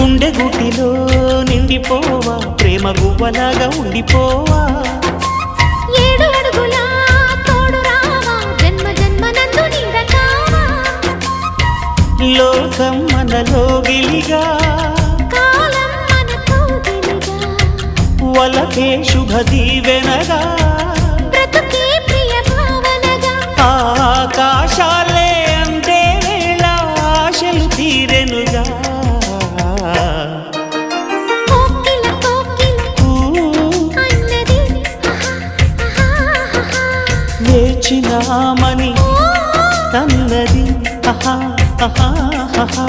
గుండె గుటిలో నిండిపోవా ప్రేమ గువ్వలాగా ఉండిపోవా 7 అడుగుల తోడు రావా జన్మ జన్మ నందు నీడకావా లోకం మనలో గిలిగా కాలం మనతో గిలిగా వలకే శుభ దీవెనగా బ్రతుకే ప్రియ భావనగా ఆకాశాలే అందే వేళ ఆశలు తీరెనుగా కోకిల కోకిల అన్నది వేచినామని అన్నది ఆహా ఆహా ఆహా